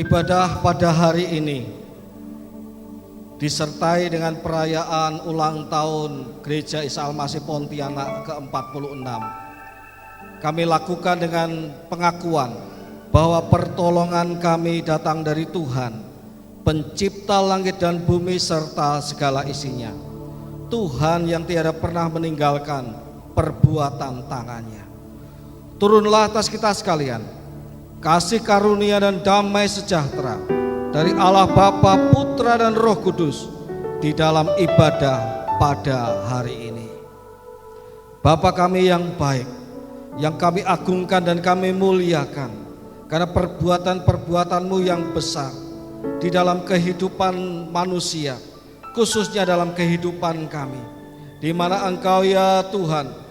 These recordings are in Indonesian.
Ibadah pada hari ini disertai dengan perayaan ulang tahun Gereja Isa Al-Masih Pontianak ke-46. Kami lakukan dengan pengakuan bahwa pertolongan kami datang dari Tuhan, Pencipta langit dan bumi serta segala isinya. Tuhan yang tiada pernah meninggalkan perbuatan tangannya. Turunlah atas kita sekalian kasih karunia dan damai sejahtera dari Allah Bapa, Putra dan Roh Kudus di dalam ibadah pada hari ini. Bapa kami yang baik, yang kami agungkan dan kami muliakan karena perbuatan-perbuatan-Mu yang besar di dalam kehidupan manusia, khususnya dalam kehidupan kami, di mana Engkau ya Tuhan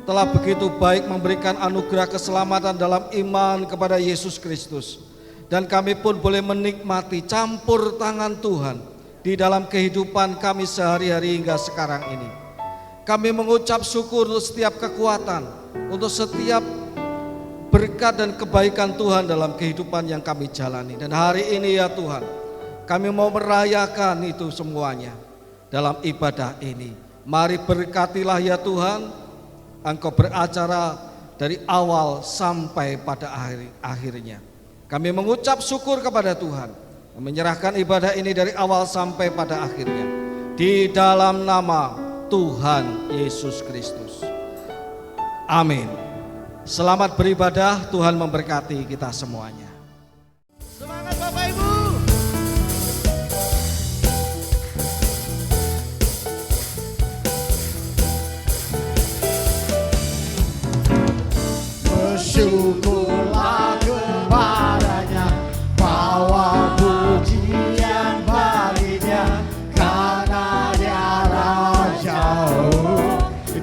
telah begitu baik memberikan anugerah keselamatan dalam iman kepada Yesus Kristus. Dan kami pun boleh menikmati campur tangan Tuhan di dalam kehidupan kami sehari-hari hingga sekarang ini. Kami mengucap syukur untuk setiap kekuatan, untuk setiap berkat dan kebaikan Tuhan dalam kehidupan yang kami jalani. Dan hari ini ya Tuhan, kami mau merayakan itu semuanya dalam ibadah ini. Mari berkatilah ya Tuhan, Engkau beracara dari awal sampai pada akhirnya. Kami mengucap syukur kepada Tuhan, menyerahkan ibadah ini dari awal sampai pada akhirnya, di dalam nama Tuhan Yesus Kristus. Amin. Selamat beribadah, Tuhan memberkati kita semuanya. Semangat Bapak Ibu. Bersyukurlah kepadanya, bawa pujian baginya, karena Dia Raja,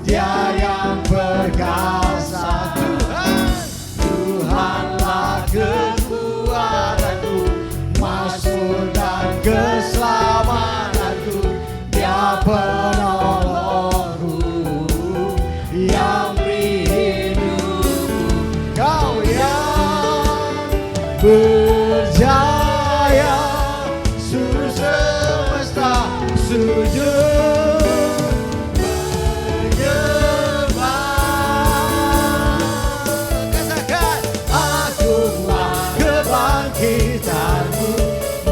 Dia yang perkasa. Tuhanlah kekuatanku, mazmur dan keselamatanku, Dia penolongku yang berjaya, seluruh semesta sujud menyembah. Katakan, agunglah kebangkitanmu,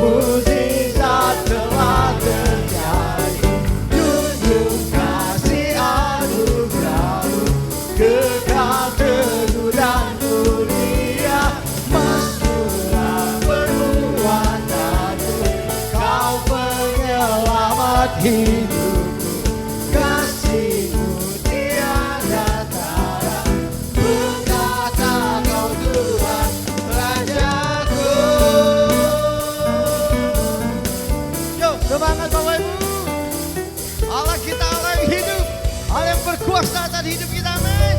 mukjizat telah terjadi, junjung kasih anugerahmu, kekal teguh dan mulia. Hidupku, kasih-Mu tiada tara, berkata Kau Tuhan Rajaku. Yuk, semangat Bapak Ibu. Allah kita Allah yang hidup, Allah yang berkuasa atas hidup kita. Amin.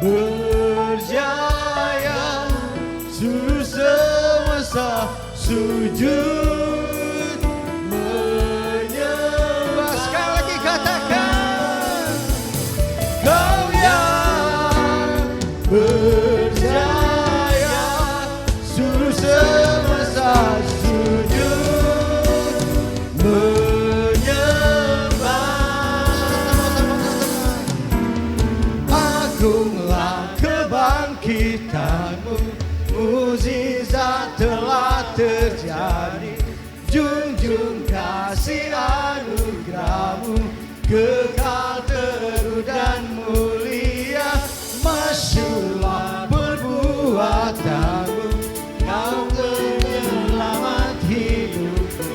Berjaya, seluruh semesta sujud menyembah. Sekali lagi katakan, Kau yang berjaya, seluruh semesta sujud menyembah. Agunglah kebangkitanmu, mukjizat telah terjadi, junjung kasih anugerahmu, kekal teguh dan mulia. Masyurlah perbuatanmu, Kau penyelamat hidupku,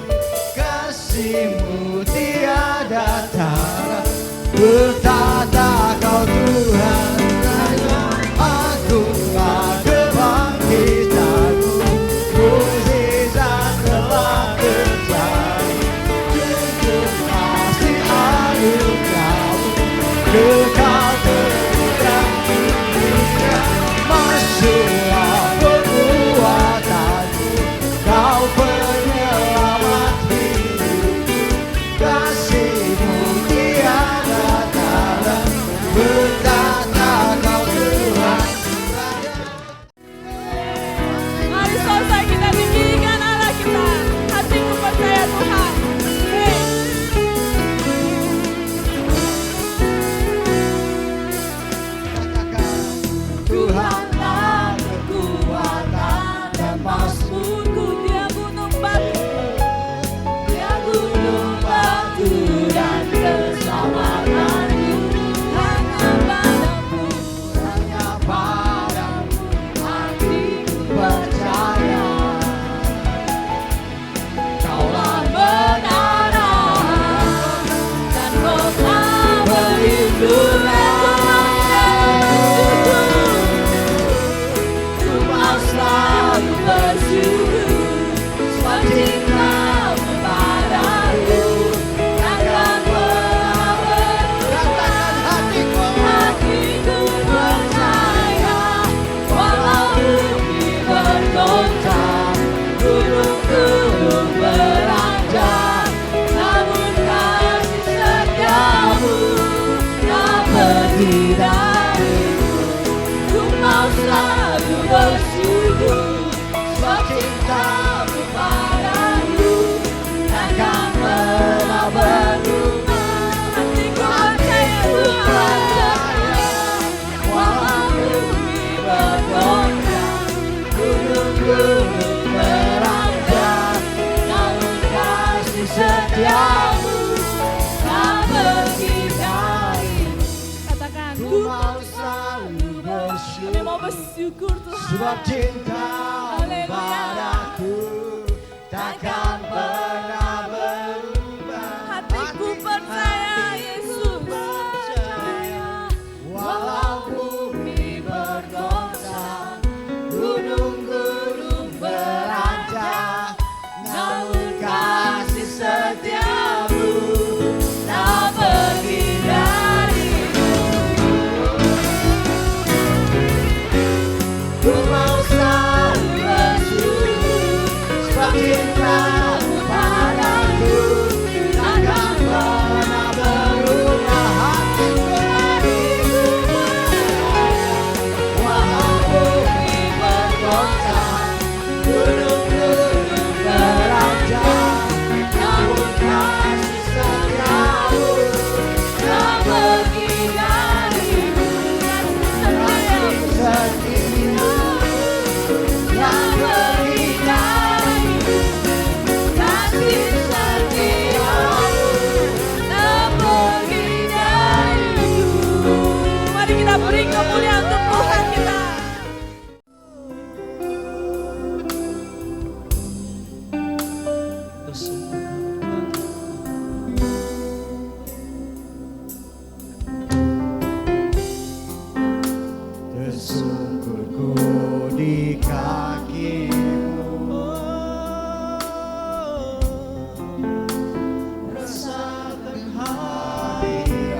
kasih-Mu tiada tara, bertata Kau Tuhan. Agunglah kebangkitanmu, mukjizat telah terjadi, junjung kasih anugerahmu, kekal bersyukur Tuhan. Sebab cinta Haleluya. padaku takkan pernah berubah. Hatiku percaya Yesus. Walau bumi bergoncang, gunung-gunung beranjak, namun kasih setiamu tak pergi dariku. Ku mau selalu bersyukur, sebab cintamu padaku takkan pernah berubah. Hatiku hatiku walau bumi bergoncang, gunung-gunung beranjak, namun kasih setiamu tak pergi dariku. Kasih setiamu tak pergi dariku. Kasih setiamu tak pergi dariku. Mari kita beri kemuliaan untuk Tuhan kita. Tersungkurku di kakimu, rasakan hadiratmu.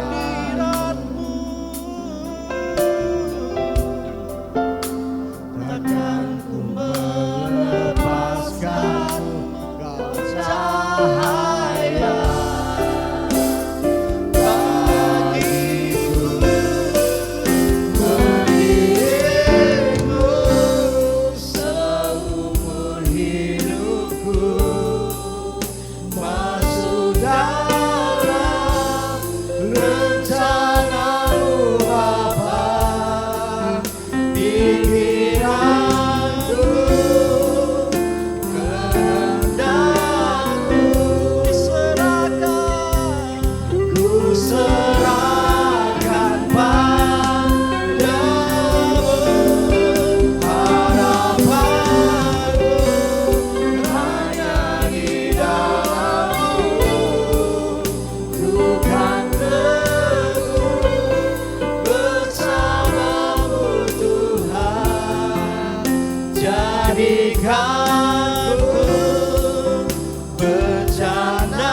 Takkan ku melepaskanmu, kau cahaya bagiku. Dirimu seumur hidupku, masuk dalam rencanamu Bapa. Pikiranku, kehendakku serahkan, ku serahkan padamu. Harapanku hanya di dalam-Mu, ku kan teguh bersama-Mu Tuhan. Jadikan ku bencanamu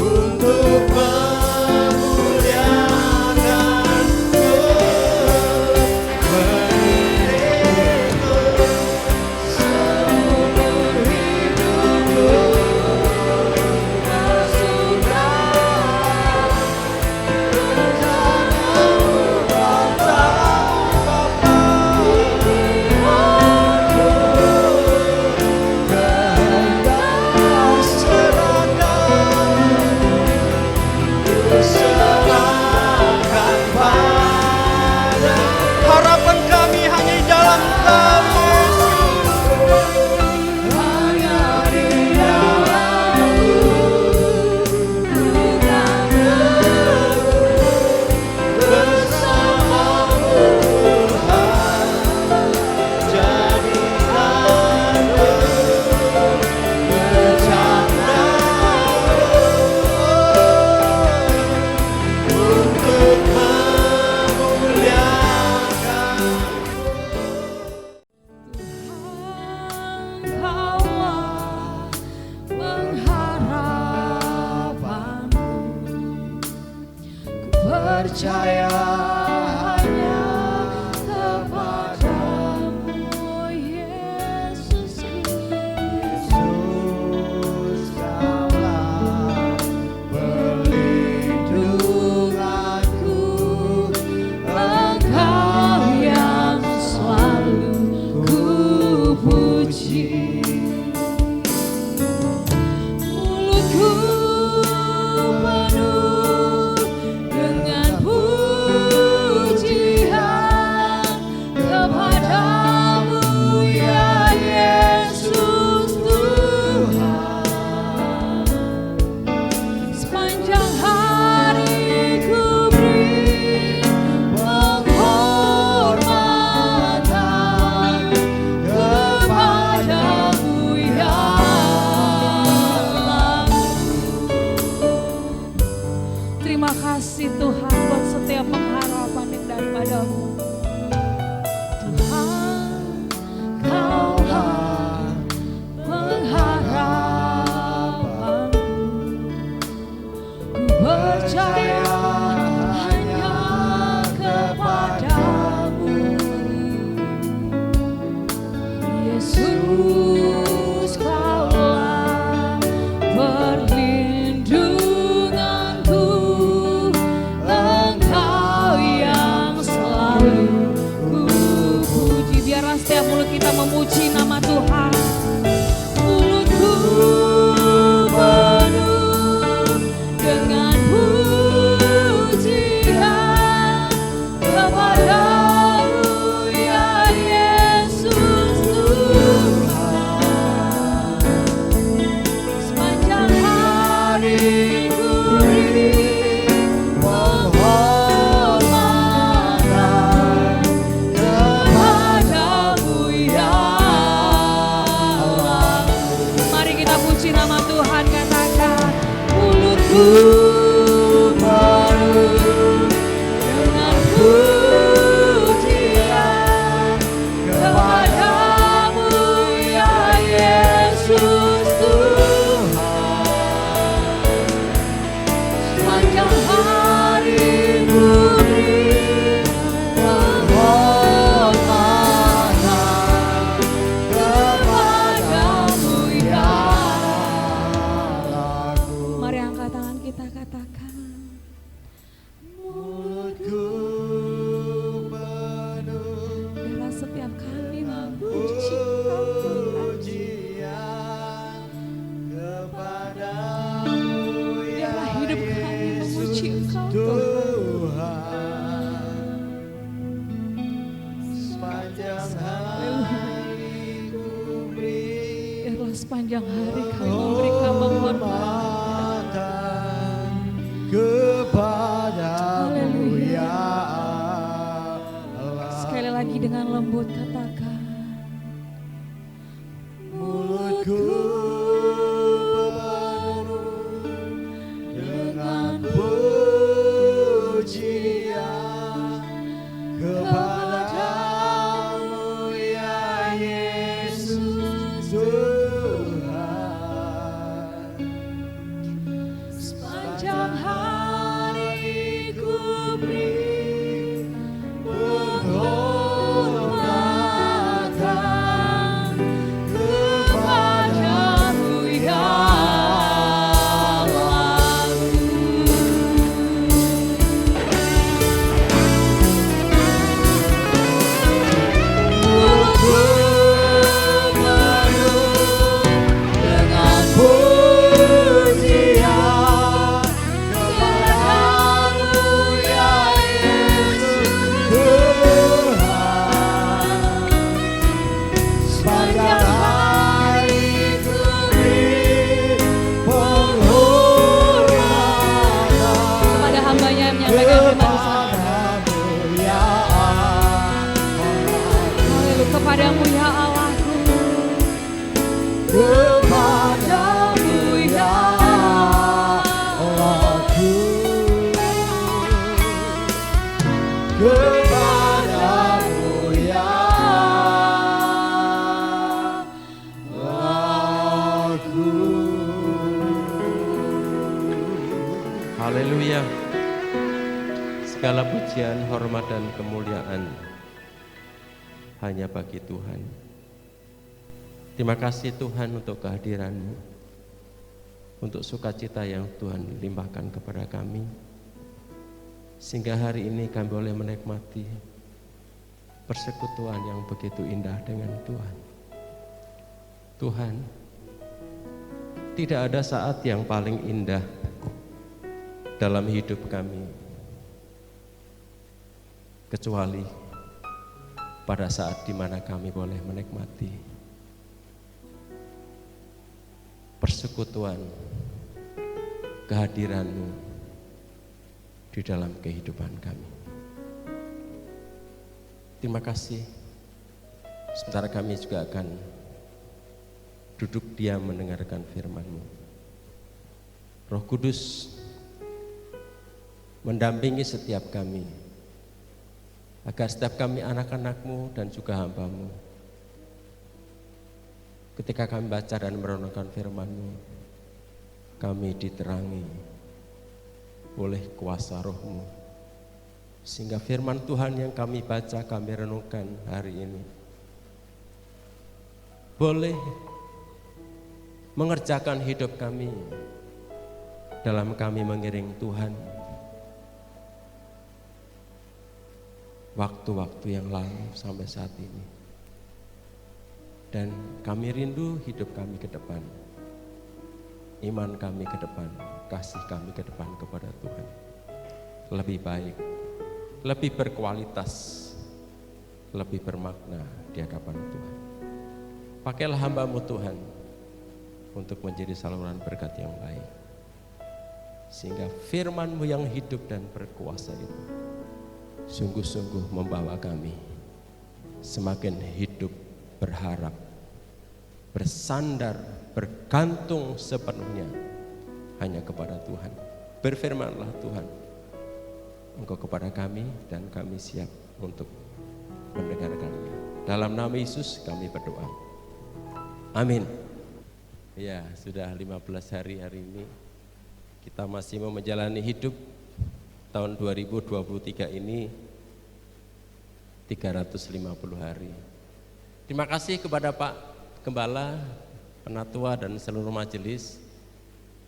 untuk memuliakan-Mu, mengiringmu seumur hidupku. Masuk dalam rencana-Mu Bapa. Kehendak serahkan, ku serahkan pada. Harapan kami hanya di dalam Kau Yesus, hanya di dalam-Mu, ku kan teguh bersama-Mu Tuhan. Jadikan ku bencanamu untuk memuliakan. Engkaulah pengharapanku, ku percaya hanya kepadamu Yesusku. Yesus, Kaulah perlindunganku, Engkau yang selalu ku puji. Mulutku penuh dengan puji. Yesus, Kaulah perlindunganku, Engkau yang selalu ku puji. Biarlah setiap mulut kita memuji nama Tuhan. Mulutku penuh dengan pujian kepadamu ya Yesus Tuhan. Sepanjang hari ku beri penghormatan kepadamu ya Allah. Mari kita puji nama Tuhan, katakan mulutku penuh dengan pujian kepadamu ya Yesus Tuhan. Sepanjang hari ku beri penghormatan kepadamu ya Allah. Mari angkat tangan kita, katakan Mulutku penuh biarlah setiap kali memuji Engkau Tuhan. pujian kepadamu ya Biarlah hidup kami memuji Engkau Tuhan. Tuhan. Sepanjang hari ku beri Biarlah sepanjang hari kami memberikan penghormatan kepadamu Haleluya. ya Allah. Sekali lagi dengan lembut katakan Mulutku penuh dengan pujian kepadamu ya Yesus Tuhan. sepanjang hari ku beri Penghormatan kepadamu ya dengan pujian kepadamu ya Yesus Tuhan. Sepanjang hari ku beri penghormatan kepada hambanya yang menyampaikan firman Tuhan. kepadamu ya Haleluya, kepadamu ya Allahku, kepadamu ya Allahku, kepadamu ya Allahku. Haleluya. Segala pujian, hormat dan kemuliaan hanya bagi Tuhan. Terima kasih Tuhan untuk kehadiran-Mu, untuk sukacita yang Tuhan limpahkan kepada kami, sehingga hari ini kami boleh menikmati persekutuan yang begitu indah dengan Tuhan. Tuhan, tidak ada saat yang paling indah dalam hidup kami kecuali pada saat di mana kami boleh menikmati persekutuan kehadiran-Mu di dalam kehidupan kami. Terima kasih. Sementara kami juga akan duduk diam mendengarkan firman-Mu. Roh Kudus mendampingi setiap kami, agar setiap kami anak-anak-Mu dan juga hamba-Mu, ketika kami baca dan merenungkan firman-Mu, kami diterangi oleh kuasa Roh-Mu, sehingga firman Tuhan yang kami baca, kami renungkan hari ini boleh mengerjakan hidup kami dalam kami mengiring Tuhan waktu-waktu yang lalu sampai saat ini. Dan kami rindu hidup kami ke depan, iman kami ke depan, kasih kami ke depan kepada Tuhan lebih baik, lebih berkualitas, lebih bermakna di hadapan Tuhan. Pakailah hamba-Mu Tuhan untuk menjadi saluran berkat yang baik, sehingga firman-Mu yang hidup dan berkuasa itu sungguh-sungguh membawa kami semakin hidup, berharap, bersandar, bergantung sepenuhnya hanya kepada Tuhan. Berfirmanlah Tuhan Engkau kepada kami, dan kami siap untuk mendengarkannya. Dalam nama Yesus kami berdoa. Amin. Ya, sudah 15 hari ini kita masih mau menjalani hidup. Tahun 2023 ini 350 hari. Terima kasih kepada Pak Gembala, Penatua dan seluruh majelis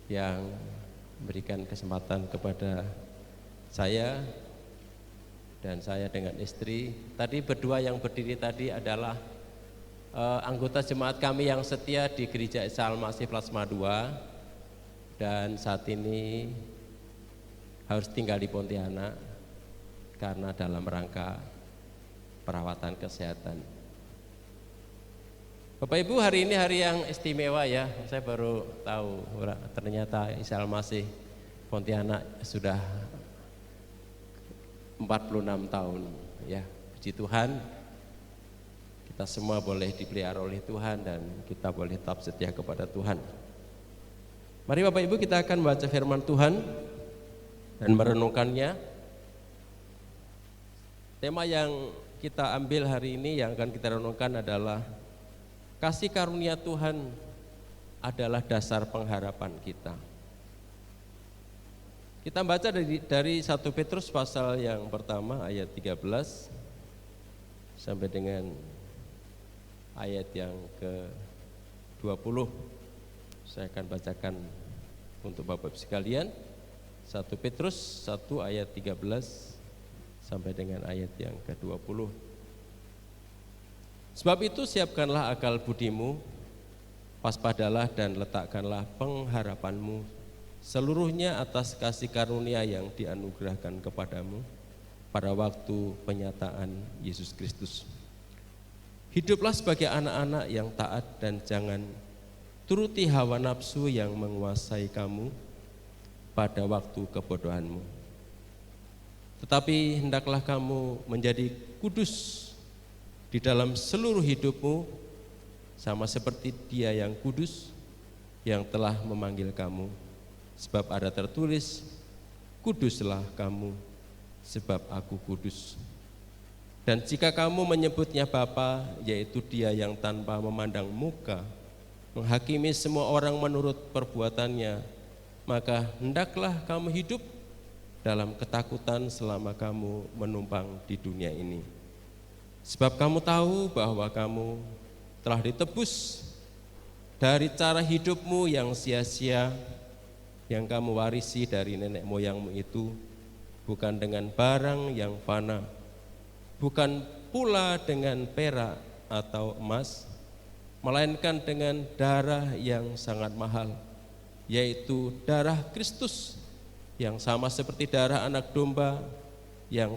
yang memberikan kesempatan kepada saya dan saya dengan istri. Tadi berdua yang berdiri tadi adalah anggota jemaat kami yang setia di Gereja Isa Al-Masih Plasma 2 dan saat ini harus tinggal di Pontianak karena dalam rangka perawatan kesehatan. Bapak Ibu, hari ini hari yang istimewa ya. Saya baru tahu ternyata Isa Al-Masih Pontianak sudah 46 tahun ya. Puji Tuhan, kita semua boleh dipelihara oleh Tuhan dan kita boleh tetap setia kepada Tuhan. Mari Bapak Ibu, kita akan baca firman Tuhan dan merenungkannya. Tema yang kita ambil hari ini yang akan kita renungkan adalah kasih karunia Tuhan adalah dasar pengharapan kita. Kita baca dari 1 Petrus pasal yang pertama ayat 13 sampai dengan ayat yang ke-20. Saya akan bacakan untuk Bapak sekalian. 1 Petrus 1 ayat 13 sampai dengan ayat yang ke-20. Sebab itu siapkanlah akal budimu, waspadalah dan letakkanlah pengharapanmu seluruhnya atas kasih karunia yang dianugerahkan kepadamu pada waktu penyataan Yesus Kristus. Hiduplah sebagai anak-anak yang taat dan jangan turuti hawa nafsu yang menguasai kamu pada waktu kebodohanmu. Tetapi hendaklah kamu menjadi kudus di dalam seluruh hidupmu, sama seperti Dia yang kudus yang telah memanggil kamu. Sebab ada tertulis, kuduslah kamu sebab aku kudus. Dan jika kamu menyebutnya Bapa, yaitu Dia yang tanpa memandang muka menghakimi semua orang menurut perbuatannya, maka hendaklah kamu hidup dalam ketakutan selama kamu menumpang di dunia ini. Sebab kamu tahu bahwa kamu telah ditebus dari cara hidupmu yang sia-sia yang kamu warisi dari nenek moyangmu itu, bukan dengan barang yang fana, bukan pula dengan perak atau emas, melainkan dengan darah yang sangat mahal, yaitu darah Kristus yang sama seperti darah anak domba yang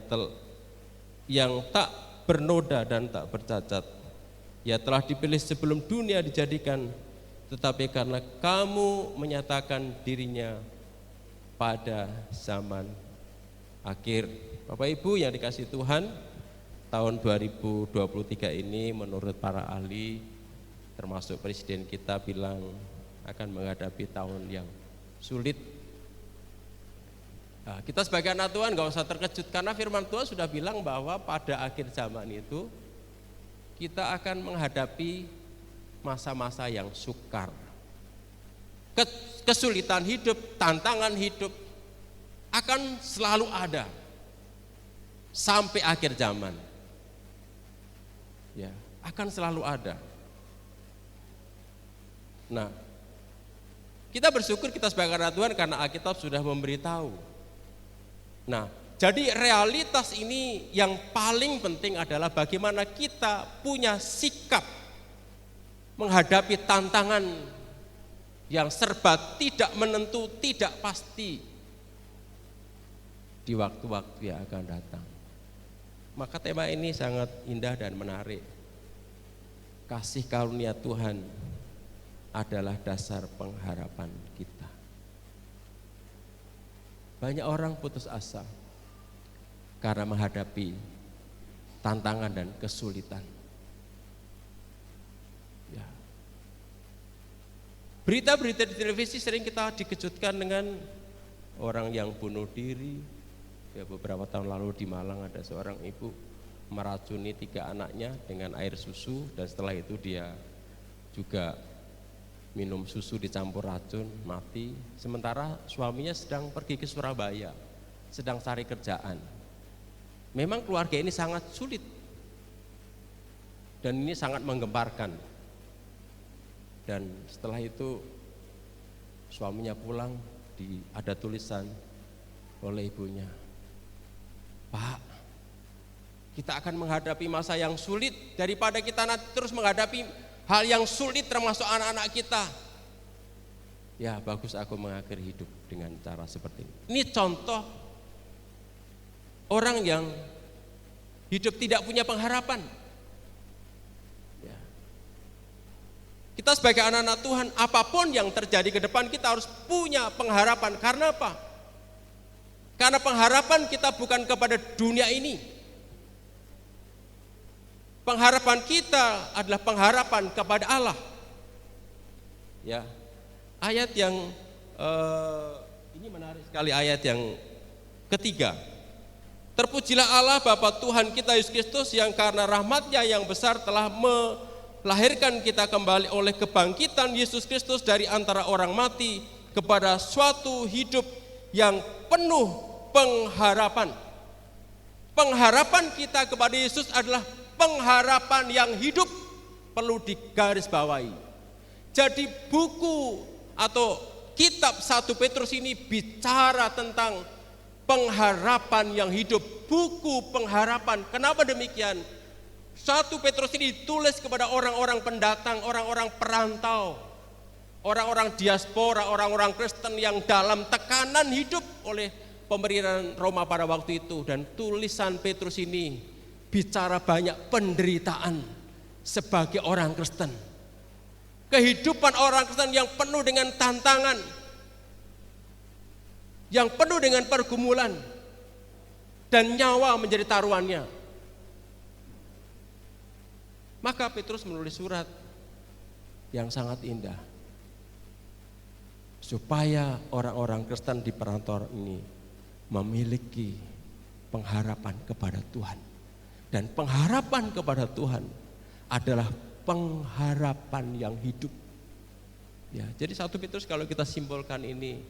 tak bernoda dan tak bercacat. Ia telah dipilih sebelum dunia dijadikan, tetapi karena kamu menyatakan dirinya pada zaman akhir. Bapak Ibu yang dikasihi Tuhan, tahun 2023 ini menurut para ahli, termasuk Presiden kita bilang akan menghadapi tahun yang sulit. Nah, kita sebagai anak Tuhan gak usah terkejut karena firman Tuhan sudah bilang bahwa pada akhir zaman itu kita akan menghadapi masa-masa yang sukar. Kesulitan hidup, tantangan hidup akan selalu ada sampai akhir zaman. Ya, akan selalu ada. Nah, kita bersyukur kita sebagai anak Tuhan karena Alkitab sudah memberitahu. Nah, jadi realitas ini yang paling penting adalah bagaimana kita punya sikap menghadapi tantangan yang serba tidak menentu, tidak pasti di waktu-waktu yang akan datang. Maka tema ini sangat indah dan menarik. Kasih karunia Tuhan adalah dasar pengharapan kita. Banyak orang putus asa karena menghadapi tantangan dan kesulitan. Ya. Berita-berita di televisi sering kita dikejutkan dengan orang yang bunuh diri. Ya, beberapa tahun lalu di Malang ada seorang ibu meracuni 3 anaknya dengan air susu, dan setelah itu dia juga minum susu dicampur racun, mati. Sementara suaminya sedang pergi ke Surabaya, sedang cari kerjaan. Memang keluarga ini sangat sulit dan ini sangat menggemparkan. Dan setelah itu suaminya pulang, ada tulisan oleh ibunya, "Pak, kita akan menghadapi masa yang sulit daripada kita nanti terus menghadapi hal yang sulit termasuk anak-anak kita. Ya, bagus aku mengakhiri hidup dengan cara seperti ini." Ini contoh orang yang hidup tidak punya pengharapan. Ya. Kita sebagai anak-anak Tuhan, apapun yang terjadi ke depan kita harus punya pengharapan. Karena apa? Karena pengharapan kita bukan kepada dunia ini. Pengharapan kita adalah pengharapan kepada Allah. Ya, ayat yang ini menarik sekali, ayat yang ketiga. Terpujilah Allah Bapa Tuhan kita Yesus Kristus yang karena rahmat-Nya yang besar telah melahirkan kita kembali oleh kebangkitan Yesus Kristus dari antara orang mati kepada suatu hidup yang penuh pengharapan. Pengharapan kita kepada Yesus adalah pengharapan yang hidup, perlu digarisbawahi. Jadi buku atau kitab 1 Petrus ini bicara tentang pengharapan yang hidup, buku pengharapan. Kenapa demikian? 1 Petrus ini ditulis kepada orang-orang pendatang, orang-orang perantau, orang-orang diaspora, orang-orang Kristen yang dalam tekanan hidup oleh pemerintahan Roma pada waktu itu. Dan tulisan Petrus ini bicara banyak penderitaan sebagai orang Kristen. Kehidupan orang Kristen yang penuh dengan tantangan, yang penuh dengan pergumulan, dan nyawa menjadi taruhannya. Maka Petrus menulis surat yang sangat indah, supaya orang-orang Kristen di perantauan ini memiliki pengharapan kepada Tuhan. Dan pengharapan kepada Tuhan adalah pengharapan yang hidup. Ya, jadi 1 Petrus kalau kita simpulkan ini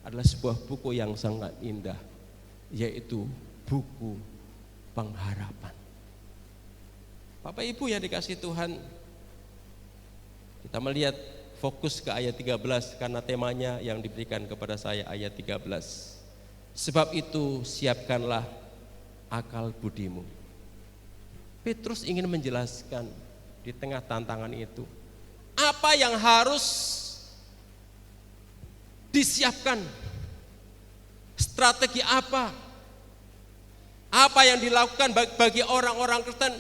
adalah sebuah buku yang sangat indah, yaitu buku pengharapan. Bapak Ibu yang dikasihi Tuhan, kita melihat fokus ke ayat 13 karena temanya yang diberikan kepada saya ayat 13. Sebab itu siapkanlah akal budimu. Petrus ingin menjelaskan di tengah tantangan itu, apa yang harus disiapkan, strategi apa yang dilakukan bagi orang-orang Kristen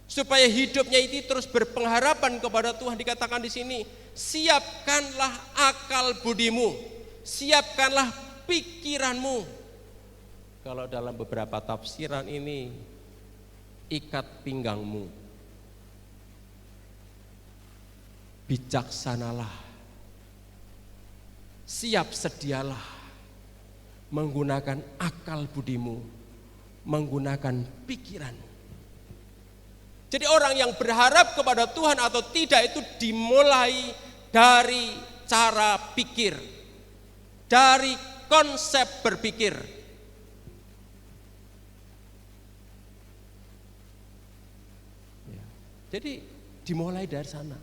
supaya hidupnya itu terus berpengharapan kepada Tuhan. Dikatakan di sini, siapkanlah akal budimu, siapkanlah pikiranmu. Kalau dalam beberapa tafsiran ini, ikat pinggangmu, bijaksanalah, siap sedialah, menggunakan akal budimu, menggunakan pikiran. Jadi orang yang berharap kepada Tuhan atau tidak itu dimulai dari cara pikir, dari konsep berpikir. Jadi dimulai dari sana.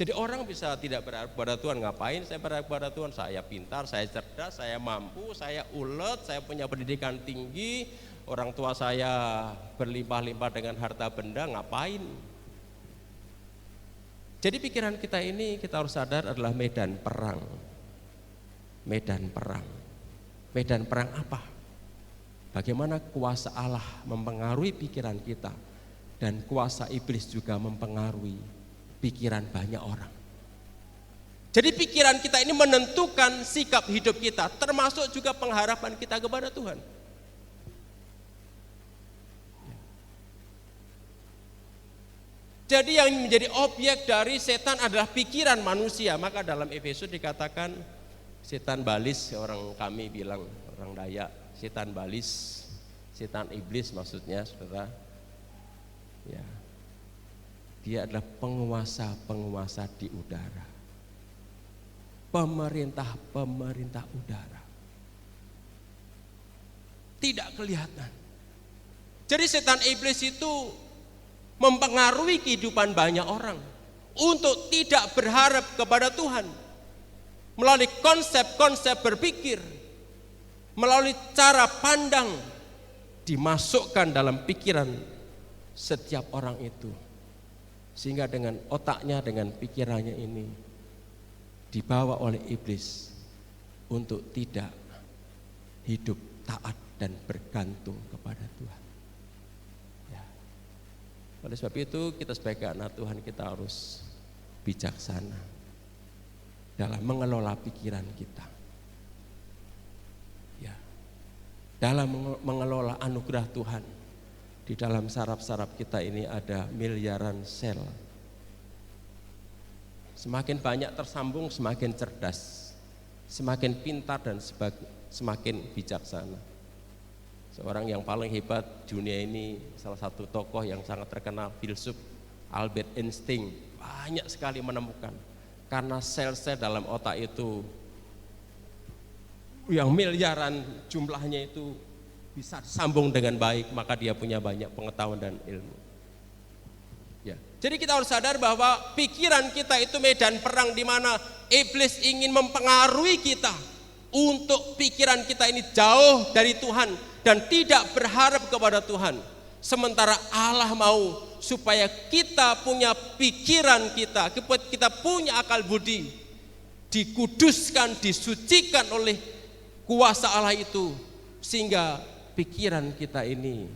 Jadi orang bisa tidak berharap kepada Tuhan, ngapain saya berharap kepada Tuhan? Saya pintar, saya cerdas, saya mampu, saya ulet, saya punya pendidikan tinggi, orang tua saya berlimpah-limpah dengan harta benda, ngapain? Jadi pikiran kita ini kita harus sadar adalah medan perang. Medan perang. Medan perang apa? Bagaimana kuasa Allah mempengaruhi pikiran kita dan kuasa iblis juga mempengaruhi pikiran banyak orang. Jadi pikiran kita ini menentukan sikap hidup kita, termasuk juga pengharapan kita kepada Tuhan. Jadi yang menjadi objek dari setan adalah pikiran manusia. Maka dalam Efesus dikatakan setan balis, orang kami bilang, orang Dayak, setan balis, setan iblis maksudnya, saudara. Ya. Dia adalah penguasa-penguasa di udara. Pemerintah-pemerintah udara. Tidak kelihatan. Jadi setan iblis itu mempengaruhi kehidupan banyak orang untuk tidak berharap kepada Tuhan. Melalui konsep-konsep berpikir, melalui cara pandang dimasukkan dalam pikiran setiap orang itu. Sehingga dengan otaknya, dengan pikirannya ini dibawa oleh iblis untuk tidak hidup taat dan bergantung kepada Tuhan. Ya. Oleh sebab itu kita sebagai anak Tuhan kita harus bijaksana dalam mengelola pikiran kita. Ya. Dalam mengelola anugerah Tuhan. Di dalam saraf-saraf kita ini ada miliaran sel. Semakin banyak tersambung, semakin cerdas, semakin pintar dan semakin bijaksana. Seorang yang paling hebat dunia ini, salah satu tokoh yang sangat terkenal, filsuf Albert Einstein, banyak sekali menemukan. Karena sel-sel dalam otak itu yang miliaran jumlahnya itu bisa sambung dengan baik, maka dia punya banyak pengetahuan dan ilmu. Ya. Jadi kita harus sadar bahwa pikiran kita itu medan perang di mana iblis ingin mempengaruhi kita untuk pikiran kita ini jauh dari Tuhan dan tidak berharap kepada Tuhan. Sementara Allah mau supaya kita punya pikiran kita punya akal budi, dikuduskan, disucikan oleh kuasa Allah itu, sehingga pikiran kita ini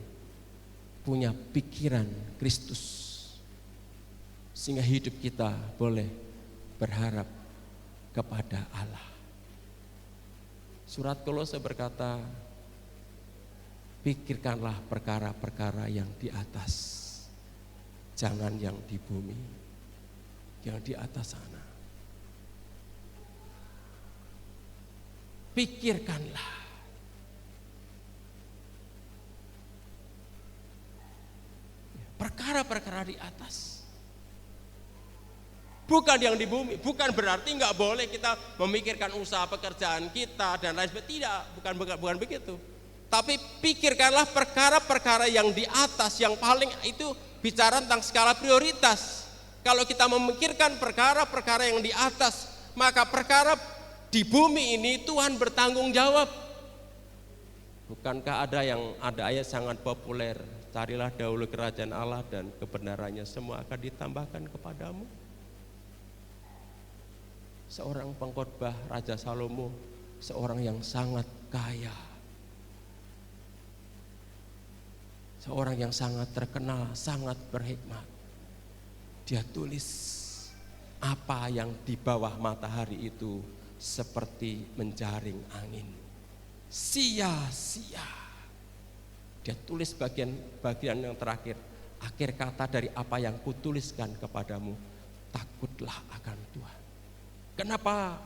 punya pikiran Kristus, sehingga hidup kita boleh berharap kepada Allah. Surat Kolose berkata, pikirkanlah perkara-perkara yang di atas, jangan yang di bumi, yang di atas sana. Pikirkanlah. Perkara-perkara di atas, bukan yang di bumi. Bukan berarti nggak boleh kita memikirkan usaha pekerjaan kita dan lain sebagainya. Tidak, bukan begitu. Tapi pikirkanlah perkara-perkara yang di atas, yang paling itu bicara tentang skala prioritas. Kalau kita memikirkan perkara-perkara yang di atas, maka perkara di bumi ini Tuhan bertanggung jawab. Bukankah ada ayat sangat populer, carilah dahulu kerajaan Allah dan kebenarannya semua akan ditambahkan kepadamu. Seorang pengkhotbah Raja Salomo, seorang yang sangat kaya, seorang yang sangat terkenal, sangat berhikmat. Dia tulis, apa yang di bawah matahari itu seperti menjaring angin, sia-sia. Dia tulis bagian yang terakhir, akhir kata dari apa yang kutuliskan kepadamu, takutlah akan Tuhan. Kenapa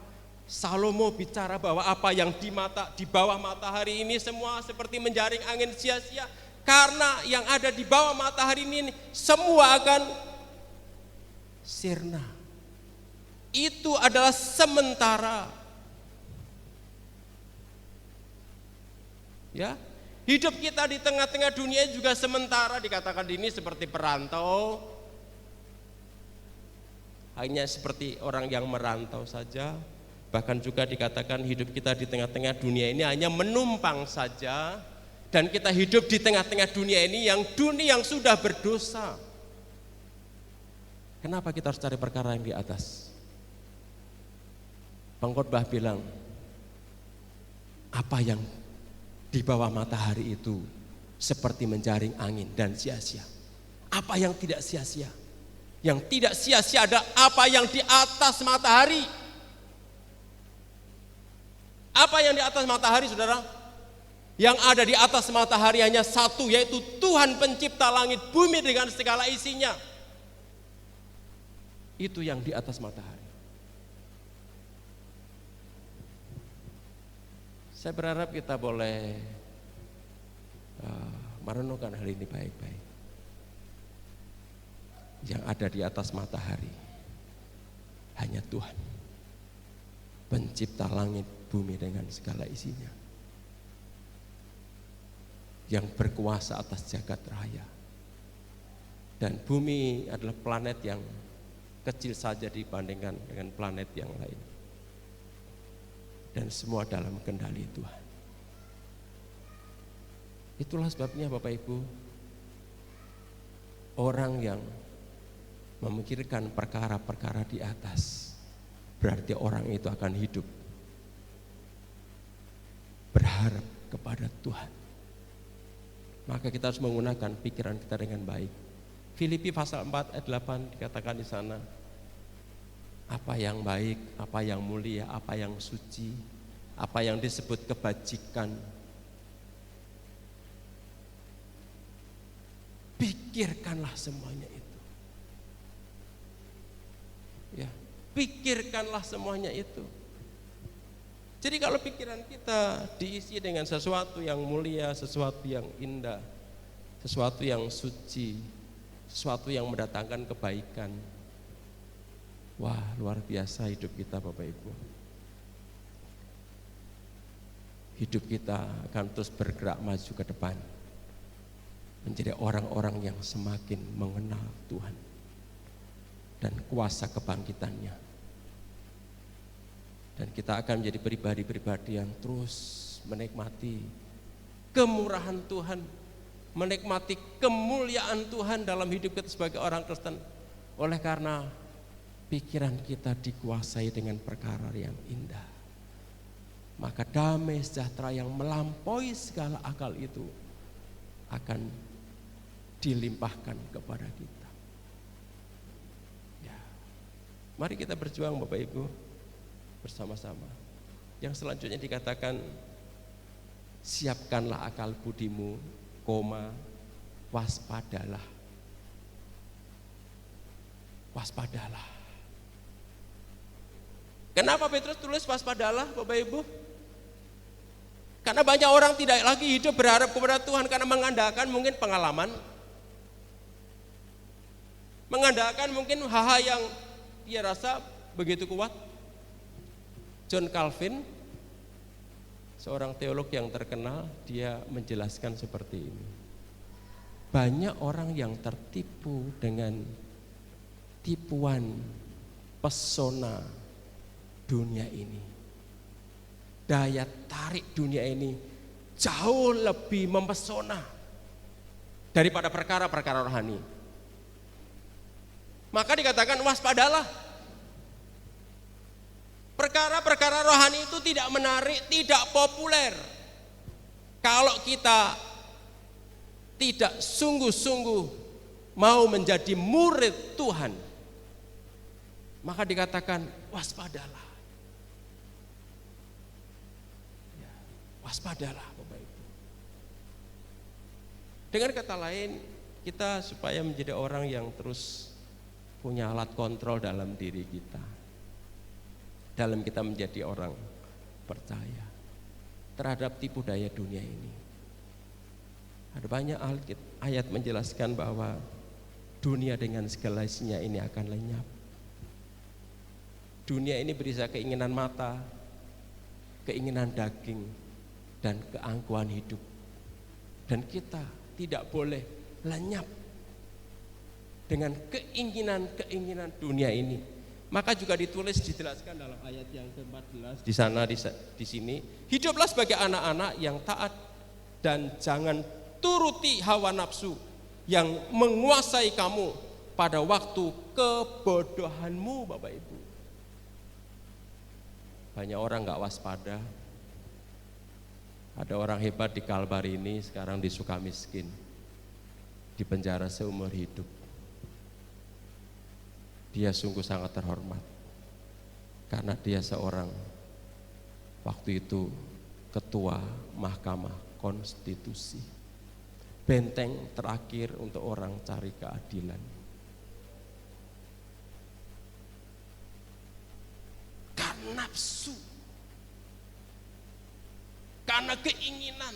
Salomo bicara bahwa apa yang di bawah matahari ini semua seperti menjaring angin sia-sia? Karena yang ada di bawah matahari ini semua akan sirna. Itu adalah sementara. Ya, hidup kita di tengah-tengah dunia juga sementara, dikatakan ini seperti perantau. hanya seperti orang yang merantau saja. Bahkan juga dikatakan hidup kita di tengah-tengah dunia ini hanya menumpang saja. Dan kita hidup di tengah-tengah dunia ini yang sudah berdosa. Kenapa kita harus cari perkara yang di atas? Pengkhotbah bilang, apa yang di bawah matahari itu seperti menjaring angin dan sia-sia. Apa yang tidak sia-sia? Yang tidak sia-sia ada apa yang di atas matahari. Apa yang di atas matahari, saudara? Yang ada di atas matahari hanya satu, yaitu Tuhan pencipta langit bumi dengan segala isinya. Itu yang di atas matahari. Saya berharap kita boleh merenungkan hal ini baik-baik. Yang ada di atas matahari hanya Tuhan, pencipta langit bumi dengan segala isinya, yang berkuasa atas jagat raya. Dan bumi adalah planet yang kecil saja dibandingkan dengan planet yang lain. Dan semua dalam kendali Tuhan. Itulah sebabnya Bapak Ibu, orang yang memikirkan perkara-perkara di atas, berarti orang itu akan hidup berharap kepada Tuhan. Maka kita harus menggunakan pikiran kita dengan baik. Filipi pasal 4 ayat 8 dikatakan di sana, apa yang baik, apa yang mulia, apa yang suci, apa yang disebut kebajikan, pikirkanlah semuanya itu. Ya, pikirkanlah semuanya itu. Jadi kalau pikiran kita diisi dengan sesuatu yang mulia, sesuatu yang indah, sesuatu yang suci, sesuatu yang mendatangkan kebaikan, wah, luar biasa hidup kita Bapak Ibu. Hidup kita akan terus bergerak maju ke depan, menjadi orang-orang yang semakin mengenal Tuhan dan kuasa kebangkitannya. Dan kita akan menjadi pribadi-pribadi yang terus menikmati kemurahan Tuhan, menikmati kemuliaan Tuhan dalam hidup kita sebagai orang Kristen. Oleh karena pikiran kita dikuasai dengan perkara yang indah, maka damai sejahtera yang melampaui segala akal itu akan dilimpahkan kepada kita. Ya. Mari kita berjuang Bapak Ibu bersama-sama. Yang selanjutnya dikatakan, siapkanlah akal budimu, waspadalah. Waspadalah. Kenapa Petrus tulis waspadalah Bapak Ibu? Karena banyak orang tidak lagi hidup berharap kepada Tuhan karena mengandalkan mungkin pengalaman, mengandalkan mungkin hal-hal yang dia rasa begitu kuat. John Calvin, seorang teolog yang terkenal, dia menjelaskan seperti ini. Banyak orang yang tertipu dengan tipuan pesona dunia ini. Daya tarik dunia ini jauh lebih mempesona daripada perkara-perkara rohani. Maka dikatakan waspadalah. Perkara-perkara rohani itu tidak menarik, tidak populer. Kalau kita tidak sungguh-sungguh mau menjadi murid Tuhan, maka dikatakan waspadalah. Ya, waspadalah Bapak Ibu. Dengan kata lain, kita supaya menjadi orang yang terus punya alat kontrol dalam diri kita, dalam kita menjadi orang percaya terhadap tipu daya dunia ini. Ada banyak ayat menjelaskan bahwa dunia dengan segala isinya ini akan lenyap. Dunia ini berisi keinginan mata, keinginan daging, dan keangkuhan hidup. Dan kita tidak boleh lenyap dengan keinginan-keinginan dunia ini. Maka juga ditulis dijelaskan dalam ayat yang ke-14 di sana di sini, hiduplah sebagai anak-anak yang taat dan jangan turuti hawa nafsu yang menguasai kamu pada waktu kebodohanmu, Bapak Ibu. Banyak orang nggak waspada. Ada orang hebat di Kalbar ini sekarang di Sukamiskin, di penjara seumur hidup. Dia sungguh sangat terhormat karena dia seorang waktu itu ketua Mahkamah Konstitusi, benteng terakhir untuk orang cari keadilan. Karena nafsu, karena keinginan.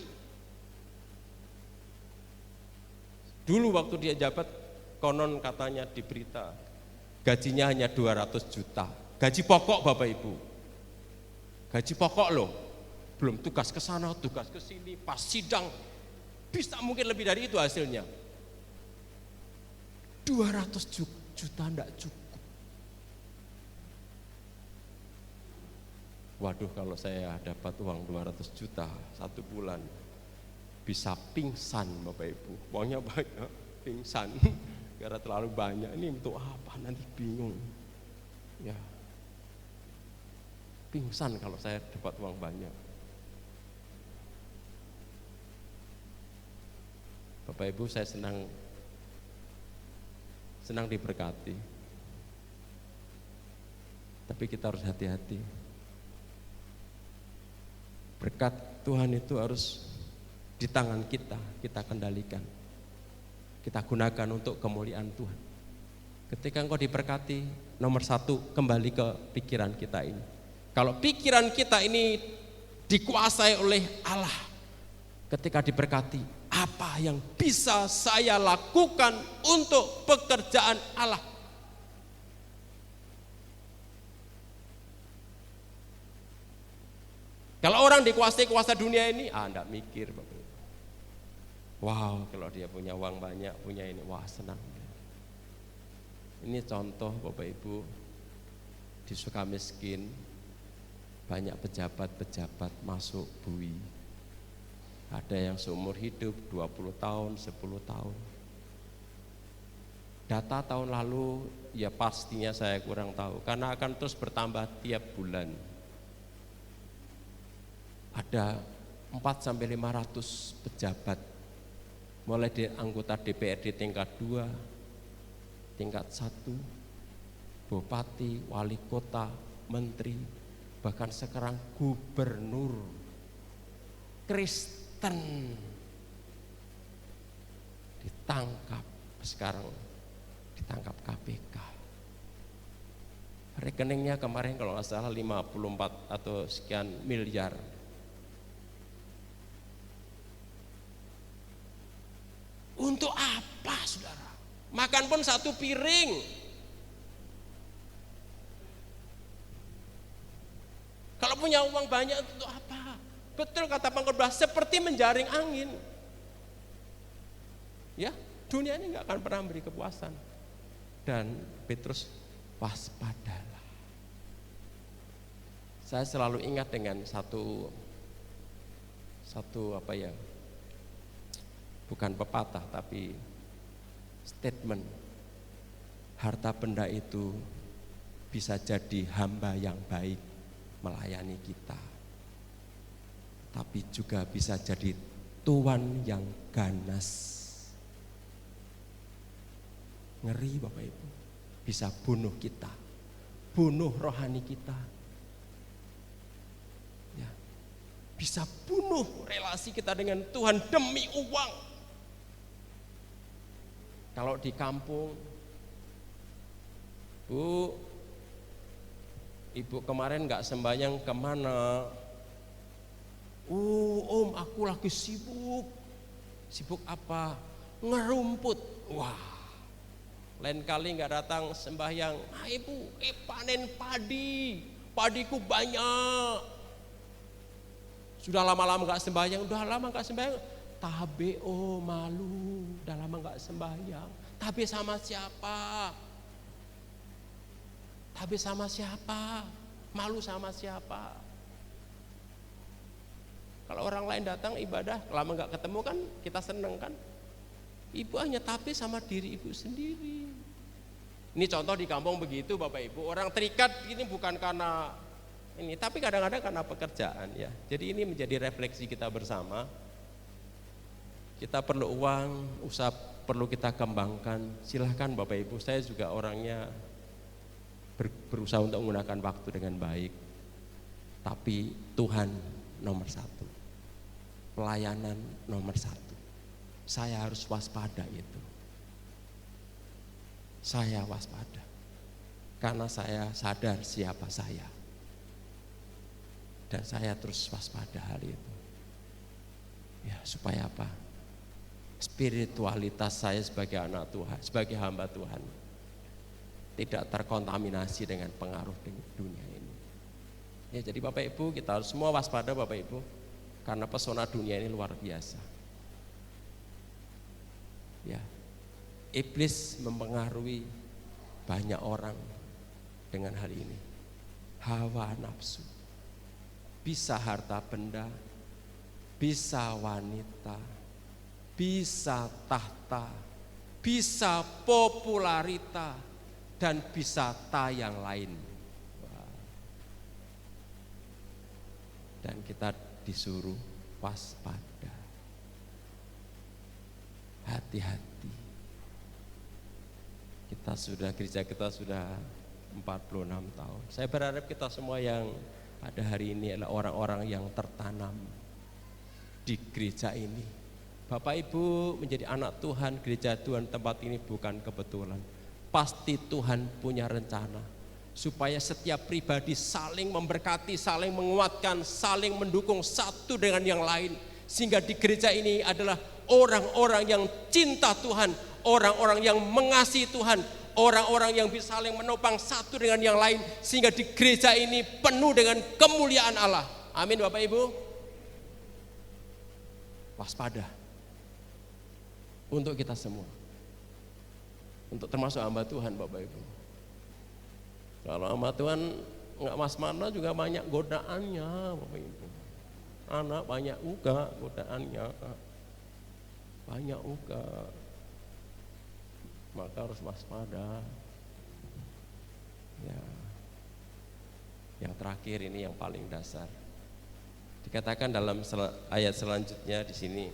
Dulu waktu dia jabat, konon katanya di berita gajinya hanya 200 juta. Gaji pokok Bapak Ibu. Gaji pokok loh. Belum tugas ke sana, tugas ke sini, pas sidang bisa mungkin lebih dari itu hasilnya. 200 juta enggak cukup. Waduh, kalau saya dapat uang 200 juta 1 bulan bisa pingsan Bapak Ibu. Uangnya banyak, pingsan. Karena terlalu banyak, ini untuk apa nanti bingung ya, pingsan kalau saya dapat uang banyak. Bapak Ibu, saya senang diberkati, tapi kita harus hati-hati. Berkat Tuhan itu harus di tangan kita kendalikan, kita gunakan untuk kemuliaan Tuhan. Ketika engkau diberkati, nomor 1, kembali ke pikiran kita ini. Kalau pikiran kita ini dikuasai oleh Allah, ketika diberkati, apa yang bisa saya lakukan untuk pekerjaan Allah? Kalau orang dikuasai kuasa dunia ini, enggak mikir Bapak. Wow, kalau dia punya uang banyak, punya ini, wah senang. Ini contoh Bapak Ibu, di Sukamiskin banyak pejabat-pejabat masuk bui. Ada yang seumur hidup 20 tahun, 10 tahun. Data tahun lalu ya pastinya saya kurang tahu, karena akan terus bertambah tiap bulan. Ada 400-500 pejabat, mulai dari anggota DPRD tingkat 2, tingkat 1, bupati, wali kota, menteri, bahkan sekarang gubernur Kristen ditangkap, sekarang ditangkap KPK. Rekeningnya kemarin kalau nggak salah 54 atau sekian miliar. Untuk apa saudara? Makan pun 1 piring. Kalau punya uang banyak untuk apa? Betul kata pengkhotbah, seperti menjaring angin. Ya, dunia ini nggak akan pernah memberi kepuasan. Dan Petrus, waspadalah. Saya selalu ingat dengan satu apa ya? Bukan pepatah tapi statement. Harta benda itu bisa jadi hamba yang baik melayani kita, tapi juga bisa jadi tuan yang ganas. Ngeri Bapak Ibu, bisa bunuh kita, bunuh rohani kita, ya, bisa bunuh relasi kita dengan Tuhan demi uang. Kalau di kampung, Bu, Ibu kemarin nggak sembahyang kemana? Om, aku lagi sibuk. Sibuk apa? Ngerumput. Wah, lain kali nggak datang sembahyang. Ibu, panen padi, padiku banyak. Sudah lama-lama nggak sembahyang, Tabe, malu, udah lama nggak sembahyang. Tabe sama siapa? Tapi sama siapa? Malu sama siapa? Kalau orang lain datang ibadah, lama nggak ketemu kan kita seneng kan? Ibu hanya tapi sama diri ibu sendiri. Ini contoh di kampung begitu Bapak Ibu. Orang terikat ini bukan karena ini, tapi kadang-kadang karena pekerjaan ya. Jadi ini menjadi refleksi kita bersama. Kita perlu uang, usaha perlu kita kembangkan. Silahkan Bapak Ibu, saya juga orangnya berusaha untuk menggunakan waktu dengan baik. Tapi Tuhan nomor satu, pelayanan nomor satu. Saya harus waspada itu. Saya waspada karena saya sadar siapa saya, dan saya terus waspada hal itu. Ya, supaya apa? Spiritualitas saya sebagai anak Tuhan, sebagai hamba Tuhan, tidak terkontaminasi dengan pengaruh dunia ini. Ya, jadi Bapak Ibu, kita harus semua waspada Bapak Ibu, karena pesona dunia ini luar biasa. Ya, iblis mempengaruhi banyak orang dengan hal ini. Hawa nafsu, bisa harta benda, bisa wanita, bisa tahta, bisa popularita, dan bisa yang lain. Dan kita disuruh waspada, hati-hati. Gereja kita sudah 46 tahun. Saya berharap kita semua yang ada hari ini adalah orang-orang yang tertanam di gereja ini. Bapak Ibu menjadi anak Tuhan, gereja Tuhan tempat ini bukan kebetulan. Pasti Tuhan punya rencana supaya setiap pribadi saling memberkati, saling menguatkan, saling mendukung satu dengan yang lain. Sehingga di gereja ini adalah orang-orang yang cinta Tuhan, orang-orang yang mengasihi Tuhan, orang-orang yang bisa saling menopang satu dengan yang lain. Sehingga di gereja ini penuh dengan kemuliaan Allah. Amin Bapak Ibu. Waspada untuk kita semua, untuk termasuk hamba Tuhan Bapak Ibu. Kalau hamba Tuhan nggak mas-mana juga banyak godaannya Bapak Ibu. Anak banyak juga godaannya, banyak juga. Maka harus waspada. Ya. Yang terakhir ini yang paling dasar. Dikatakan dalam ayat selanjutnya di sini.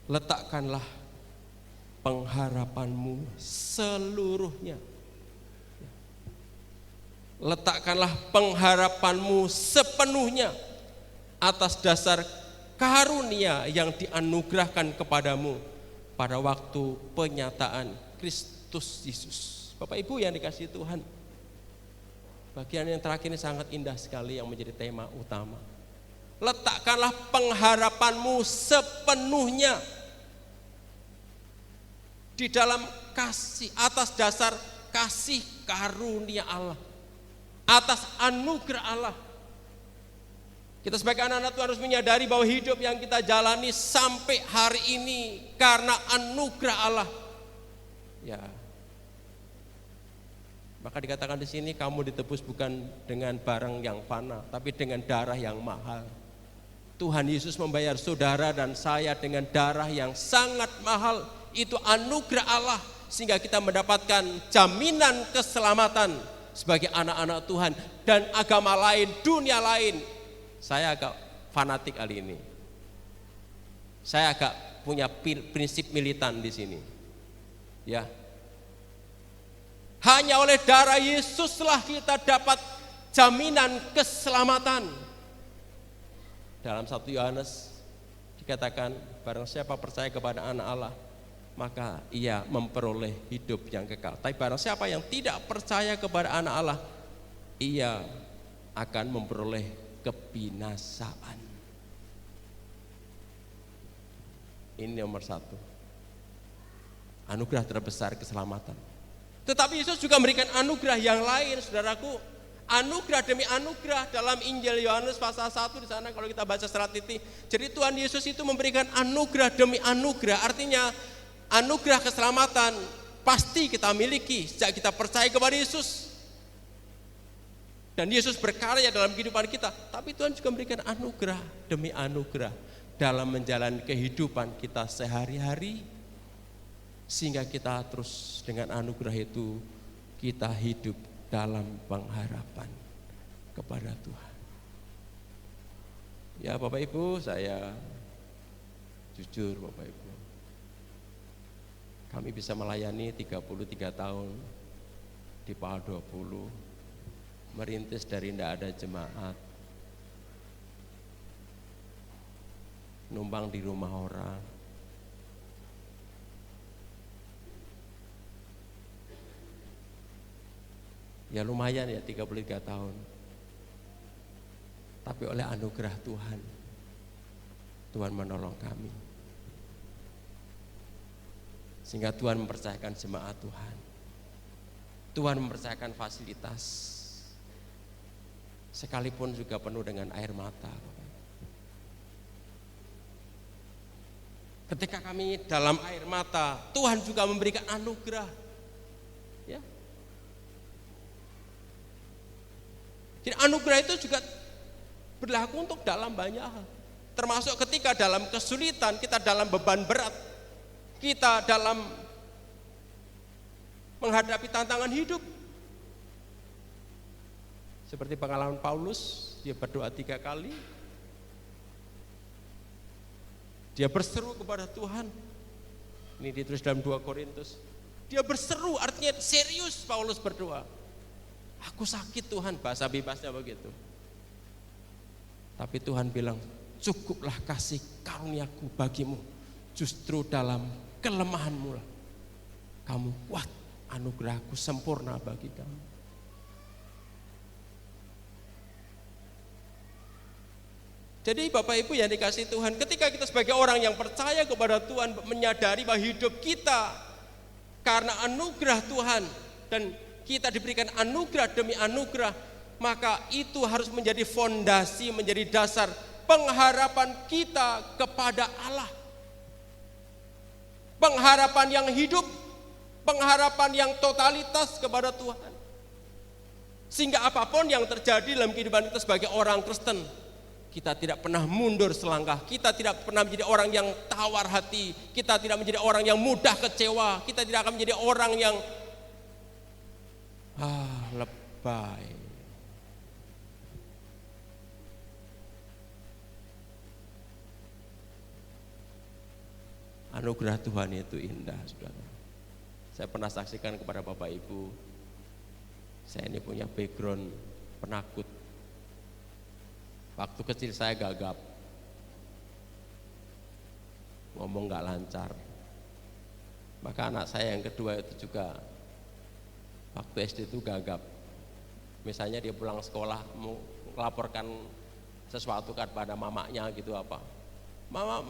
Letakkanlah pengharapanmu seluruhnya. Letakkanlah pengharapanmu sepenuhnya atas dasar karunia yang dianugerahkan kepadamu pada waktu penyataan Kristus Yesus. Bapak Ibu yang dikasihi Tuhan, bagian yang terakhir ini sangat indah sekali yang menjadi tema utama. Letakkanlah pengharapanmu sepenuhnya di dalam kasih, atas dasar kasih karunia Allah, atas anugerah Allah. Kita sebagai anak-anak Tuhan harus menyadari bahwa hidup yang kita jalani sampai hari ini karena anugerah Allah. Ya. Maka dikatakan di sini kamu ditebus bukan dengan barang yang fana, tapi dengan darah yang mahal. Tuhan Yesus membayar saudara dan saya dengan darah yang sangat mahal. Itu anugerah Allah sehingga kita mendapatkan jaminan keselamatan sebagai anak-anak Tuhan. Dan agama lain, dunia lain, saya agak fanatik kali ini. Saya agak punya prinsip militan di sini. Ya. Hanya oleh darah Yesuslah kita dapat jaminan keselamatan. Dalam 1 Yohanes dikatakan, barang siapa percaya kepada anak Allah, maka ia memperoleh hidup yang kekal. Tapi barang siapa yang tidak percaya kepada anak Allah, ia akan memperoleh kebinasaan. Ini nomor 1. Anugerah terbesar keselamatan. Tetapi Yesus juga memberikan anugerah yang lain, saudaraku. Anugerah demi anugerah dalam Injil Yohanes pasal 1 di sana kalau kita baca secara teliti. Jadi Tuhan Yesus itu memberikan anugerah demi anugerah. Artinya anugerah keselamatan pasti kita miliki sejak kita percaya kepada Yesus. Dan Yesus berkarya dalam kehidupan kita. Tapi Tuhan juga memberikan anugerah demi anugerah dalam menjalani kehidupan kita sehari-hari. Sehingga kita terus dengan anugerah itu kita hidup dalam pengharapan kepada Tuhan. Ya Bapak Ibu, saya jujur Bapak Ibu, kami bisa melayani 33 tahun di PAL 20, merintis dari tidak ada jemaat, numpang di rumah orang. Ya lumayan ya 33 tahun. Tapi oleh anugerah Tuhan, Tuhan menolong kami. Sehingga Tuhan mempercayakan jemaat Tuhan. Tuhan mempercayakan fasilitas. Sekalipun juga penuh dengan air mata. Ketika kami dalam air mata, Tuhan juga memberikan anugerah. Ya. Jadi anugerah itu juga berlaku untuk dalam banyak hal. Termasuk ketika dalam kesulitan, kita dalam beban berat, kita dalam menghadapi tantangan hidup. Seperti pengalaman Paulus, dia berdoa 3 kali. Dia berseru kepada Tuhan. Ini ditulis dalam 2 Korintus. Dia berseru, artinya serius Paulus berdoa. Aku sakit Tuhan, bahasa bebasnya begitu. Tapi Tuhan bilang, cukuplah kasih karuniaku bagimu. Justru dalam kelemahanmu lah kamu kuat, anugerahku sempurna bagi kamu. Jadi Bapak Ibu yang dikasih Tuhan, ketika kita sebagai orang yang percaya kepada Tuhan, menyadari bahwa hidup kita karena anugerah Tuhan dan kita diberikan anugerah demi anugerah, maka itu harus menjadi fondasi, menjadi dasar pengharapan kita kepada Allah. Pengharapan yang hidup, pengharapan yang totalitas kepada Tuhan. Sehingga apapun yang terjadi dalam kehidupan kita sebagai orang Kristen, kita tidak pernah mundur selangkah, kita tidak pernah menjadi orang yang tawar hati, kita tidak menjadi orang yang mudah kecewa, kita tidak akan menjadi orang yang lebay. Anugerah Tuhan itu indah, saudara. Saya pernah saksikan kepada Bapak Ibu, saya ini punya background penakut. Waktu kecil saya gagap, ngomong gak lancar. Maka anak saya yang kedua itu juga waktu SD itu gagap. Misalnya dia pulang sekolah mau melaporkan sesuatu kepada mamanya gitu apa. Mama,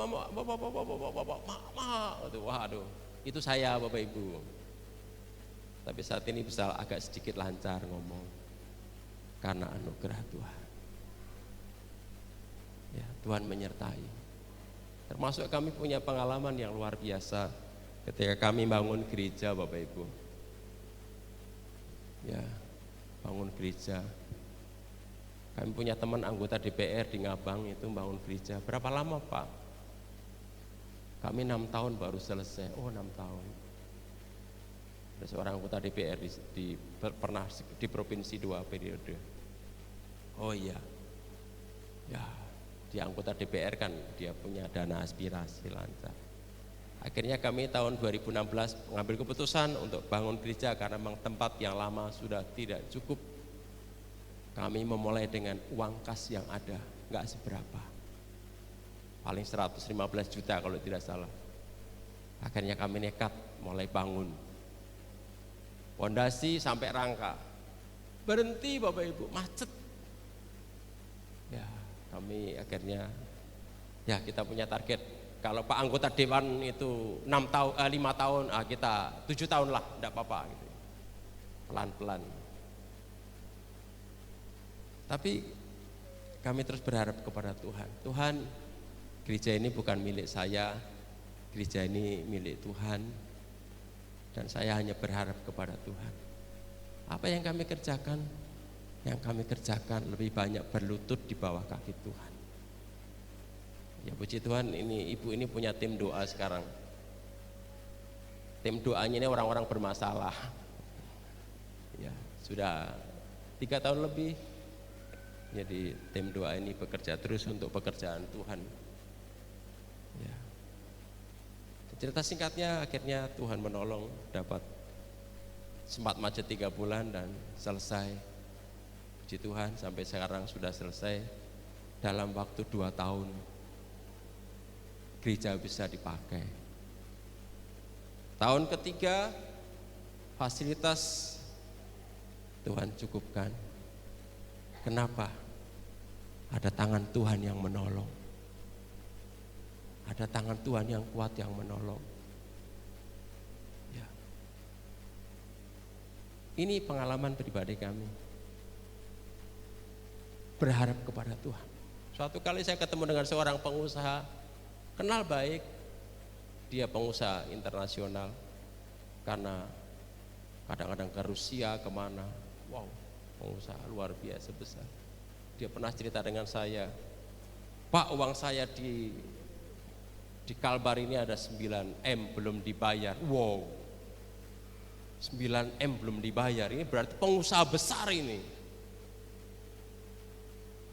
gitu. Waduh, itu saya Bapak Ibu. Tapi saat ini bisa agak sedikit lancar ngomong karena anugerah Tuhan. Ya, Tuhan menyertai. Termasuk kami punya pengalaman yang luar biasa ketika kami bangun gereja Bapak Ibu. Ya, bangun gereja. Kami punya teman anggota DPR di Ngabang itu bangun gereja. Berapa lama Pak? Kami 6 tahun baru selesai. Oh 6 tahun. Ada seorang anggota DPR pernah di provinsi 2 periode. Oh iya. Ya, dia anggota DPR kan dia punya dana aspirasi lancar. Akhirnya kami tahun 2016 mengambil keputusan untuk bangun gereja karena memang tempat yang lama sudah tidak cukup. Kami memulai dengan uang kas yang ada, enggak seberapa. Paling 115 juta kalau tidak salah. Akhirnya kami nekat mulai bangun. Pondasi sampai rangka. Berhenti Bapak Ibu, macet. Ya, kami akhirnya ya kita punya target. Kalau Pak anggota dewan itu 5 tahun, kita 7 tahun lah, enggak apa-apa gitu. Pelan-pelan. Tapi kami terus berharap kepada Tuhan. Tuhan, gereja ini bukan milik saya, gereja ini milik Tuhan. Dan saya hanya berharap kepada Tuhan. Apa yang kami kerjakan? Yang kami kerjakan lebih banyak berlutut di bawah kaki Tuhan. Ya puji Tuhan, ini ibu ini punya tim doa sekarang. Tim doanya ini orang-orang bermasalah. Ya, sudah 3 tahun lebih. Jadi tim doa ini bekerja terus untuk pekerjaan Tuhan. Ya. Cerita singkatnya, akhirnya Tuhan menolong, dapat sempat macet 3 bulan dan selesai. Puji Tuhan, sampai sekarang sudah selesai. Dalam waktu 2 tahun gereja bisa dipakai. Tahun ketiga fasilitas Tuhan cukupkan. Kenapa? Ada tangan Tuhan yang menolong. Ada tangan Tuhan yang kuat yang menolong. Ya. Ini pengalaman pribadi kami. Berharap kepada Tuhan. Suatu kali saya ketemu dengan seorang pengusaha, kenal baik, dia pengusaha internasional, karena kadang-kadang ke Rusia, kemana, wow, pengusaha luar biasa besar. Dia pernah cerita dengan saya, Pak, uang saya di Kalbar ini ada 9M belum dibayar. Wow, 9M belum dibayar, ini berarti pengusaha besar ini.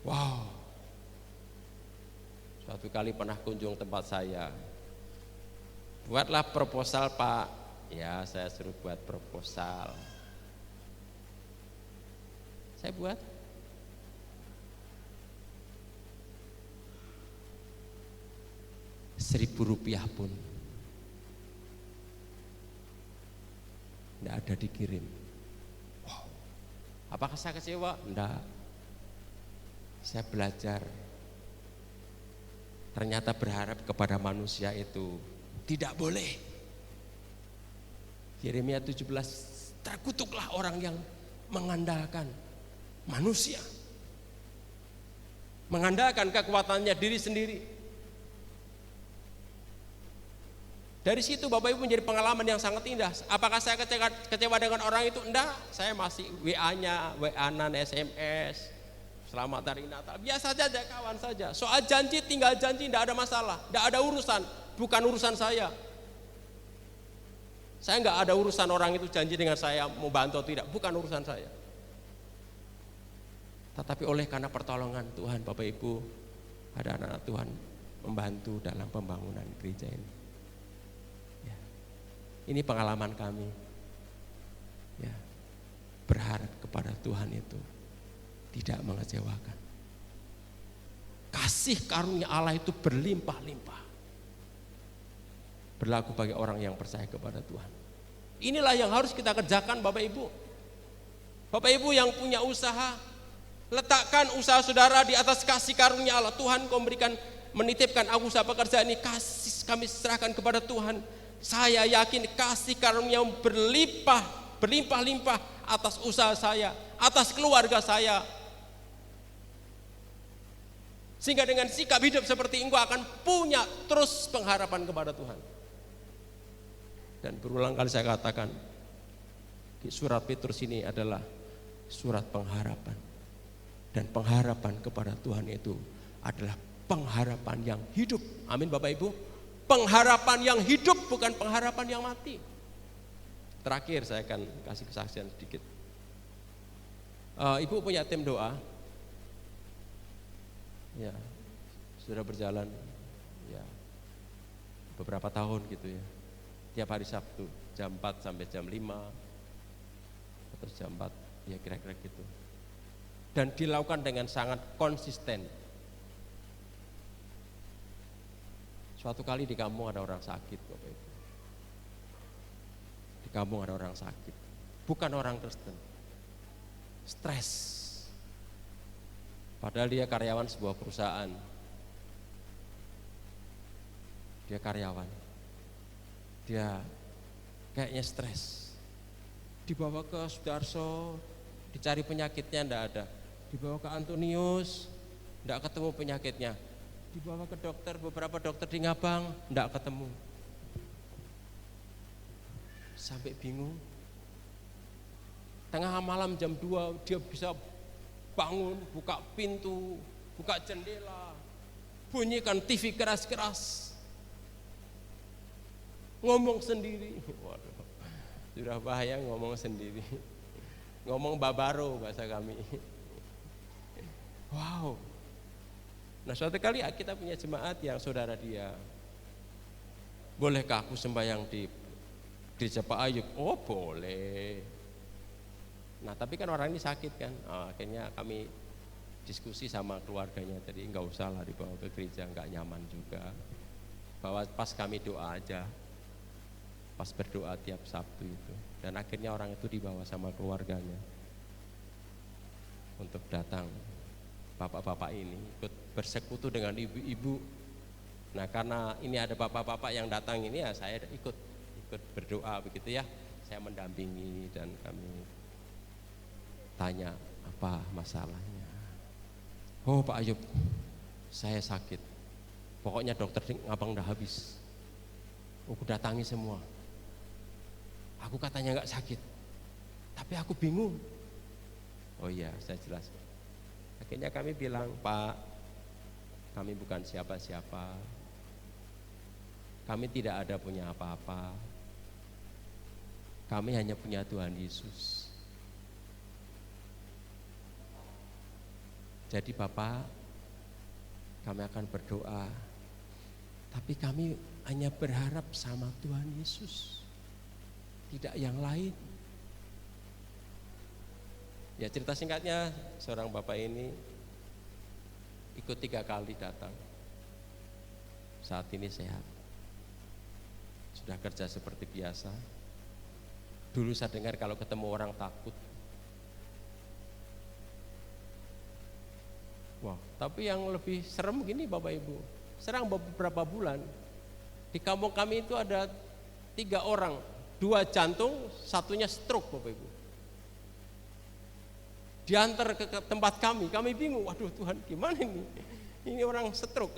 Wow. Suatu kali pernah kunjung tempat saya, buatlah proposal Pak. Ya, saya suruh buat proposal. Saya buat. Rp1.000 pun tidak ada dikirim. Wow. Apakah saya kecewa? Enggak. Saya belajar. Ternyata berharap kepada manusia itu tidak boleh. Yeremia 17, terkutuklah orang yang mengandalkan manusia, mengandalkan kekuatannya diri sendiri. Dari situ Bapak Ibu menjadi pengalaman yang sangat indah. Apakah saya kecewa dengan orang itu? Enggak, saya masih WA-nya, WA-an, SMS, selamat hari Natal, biasa saja kawan saja. Soal janji, tinggal janji, tidak ada masalah, tidak ada urusan, bukan urusan saya. Saya enggak ada urusan orang itu janji dengan saya mau bantu atau tidak, bukan urusan saya. Tetapi oleh karena pertolongan Tuhan, Bapak Ibu, ada anak-anak Tuhan membantu dalam pembangunan gereja ini. Ya. Ini pengalaman kami. Ya. Berharap kepada Tuhan itu tidak mengecewakan. Kasih karunia Allah itu berlimpah-limpah. Berlaku bagi orang yang percaya kepada Tuhan. Inilah yang harus kita kerjakan Bapak Ibu. Bapak Ibu yang punya usaha, letakkan usaha saudara di atas kasih karunia Allah. Tuhan kau menitipkan aku usaha pekerjaan ini, kasih kami serahkan kepada Tuhan. Saya yakin kasih karunia berlimpah-limpah atas usaha saya, atas keluarga saya. Sehingga dengan sikap hidup seperti engkau akan punya terus pengharapan kepada Tuhan. Dan berulang kali saya katakan, surat Petrus ini adalah surat pengharapan. Dan pengharapan kepada Tuhan itu adalah pengharapan yang hidup. Amin Bapak Ibu. Pengharapan yang hidup, bukan pengharapan yang mati. Terakhir saya akan kasih kesaksian sedikit. Ibu punya tim doa. Ya, sudah berjalan ya beberapa tahun gitu ya. Tiap hari Sabtu jam 4 sampai jam 5 atau jam 4 ya kira-kira gitu. Dan dilakukan dengan sangat konsisten. Suatu kali di kampung ada orang sakit Bapak Ibu. Di kampung ada orang sakit. Bukan orang Kristen. Stres. Padahal dia karyawan sebuah perusahaan. Dia karyawan. Dia kayaknya stres. Dibawa ke Sudarso, dicari penyakitnya enggak ada. dibawa ke Antonius, tidak ketemu penyakitnya. Dibawa ke dokter, beberapa dokter di Ngabang, tidak ketemu. Sampai bingung. Tengah malam jam 2 dia bisa bangun, buka pintu, buka jendela, bunyikan TV keras-keras, ngomong sendiri. Waduh, sudah bahaya ngomong sendiri. Ngomong babaro bahasa kami. Wow. Nah suatu kali kita punya jemaat yang saudara dia, bolehkah aku sembahyang di gereja Pak Ayub? Oh boleh. Nah tapi kan orang ini sakit kan, akhirnya kami diskusi sama keluarganya, jadi nggak usah lah dibawa ke gereja, nggak nyaman juga. Bahwa pas kami doa aja, pas berdoa tiap Sabtu itu, dan akhirnya orang itu dibawa sama keluarganya untuk datang. Bapak-bapak ini ikut bersekutu dengan ibu-ibu. Nah karena ini ada bapak-bapak yang datang ini ya saya ikut berdoa begitu ya. Saya mendampingi dan kami tanya apa masalahnya. Oh Pak Ayub, saya sakit. Pokoknya dokter di Ngabang udah habis. Aku datangi semua. Aku katanya nggak sakit, tapi aku bingung. Oh iya, saya jelaskan. Akhirnya kami bilang, Pak, kami bukan siapa-siapa. Kami tidak ada punya apa-apa. Kami hanya punya Tuhan Yesus. Jadi Bapak, kami akan berdoa. Tapi kami hanya berharap sama Tuhan Yesus, tidak yang lain. Ya cerita singkatnya, seorang bapak ini ikut 3 kali datang. Saat ini sehat, sudah kerja seperti biasa. Dulu saya dengar kalau ketemu orang takut. Wah, tapi yang lebih serem gini Bapak Ibu, serang beberapa bulan di kampung kami itu ada 3 orang, 2 jantung, 1-nya stroke Bapak Ibu. Diantar ke tempat kami bingung, waduh Tuhan gimana ini orang stroke.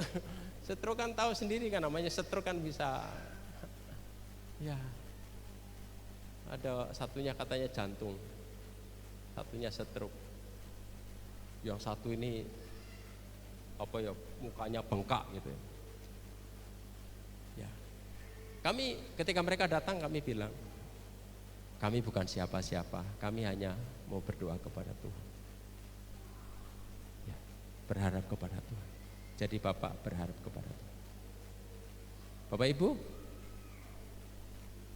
Stroke kan tahu sendiri kan, namanya stroke kan bisa, ya ada 1-nya katanya jantung, 1-nya stroke. Yang 1 ini apa ya, mukanya bengkak gitu ya. Kami ketika mereka datang kami bilang, kami bukan siapa-siapa, kami hanya mau berdoa kepada Tuhan. Ya, berharap kepada Tuhan. Jadi Bapak berharap kepada Tuhan. Bapak Ibu,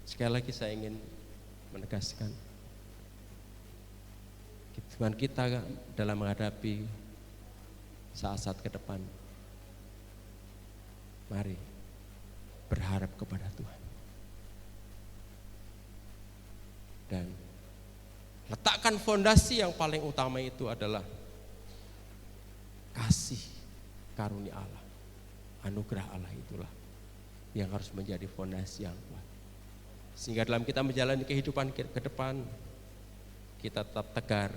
sekali lagi saya ingin menegaskan, Tuhan kita dalam menghadapi saat-saat ke depan, mari berharap kepada Tuhan. Dan letakkan fondasi yang paling utama itu adalah kasih karunia Allah, anugerah Allah itulah yang harus menjadi fondasi yang kuat. Sehingga dalam kita menjalani kehidupan ke depan, kita tetap tegar,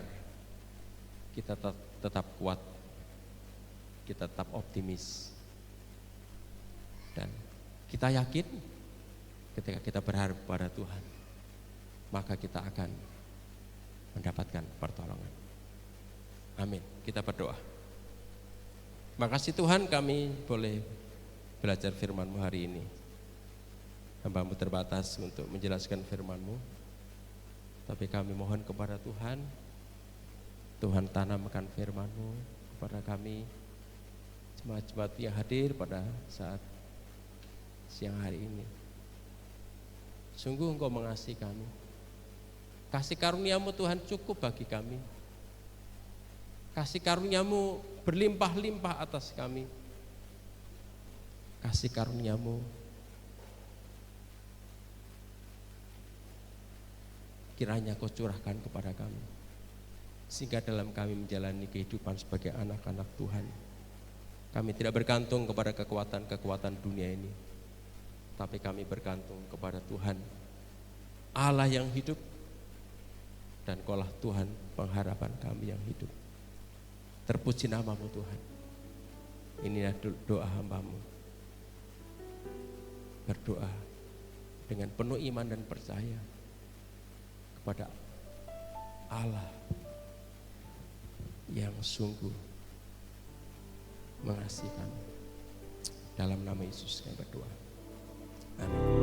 kita tetap kuat, kita tetap optimis. Dan kita yakin ketika kita berharap pada Tuhan, maka kita akan mendapatkan pertolongan. Amin. Kita berdoa. Makasih Tuhan kami boleh belajar firman-Mu hari ini. Hamba-Mu terbatas untuk menjelaskan firman-Mu, tapi kami mohon kepada Tuhan, Tuhan tanamkan firman-Mu kepada kami, jemaat-jemaat yang hadir pada saat siang hari ini. Sungguh Engkau mengasihi kami. Kasih karunia-Mu Tuhan cukup bagi kami. Kasih karunia-Mu berlimpah-limpah atas kami. Kasih karunia-Mu kiranya Kau curahkan kepada kami, sehingga dalam kami menjalani kehidupan sebagai anak-anak Tuhan, kami tidak bergantung kepada kekuatan-kekuatan dunia ini, tapi kami bergantung kepada Tuhan Allah yang hidup, dan Kaulah Tuhan pengharapan kami yang hidup. Terpuji nama-Mu Tuhan. Inilah doa hamba-Mu. Berdoa dengan penuh iman dan percaya kepada Allah yang sungguh mengasihi kami. Dalam nama Yesus kami berdoa. Amin.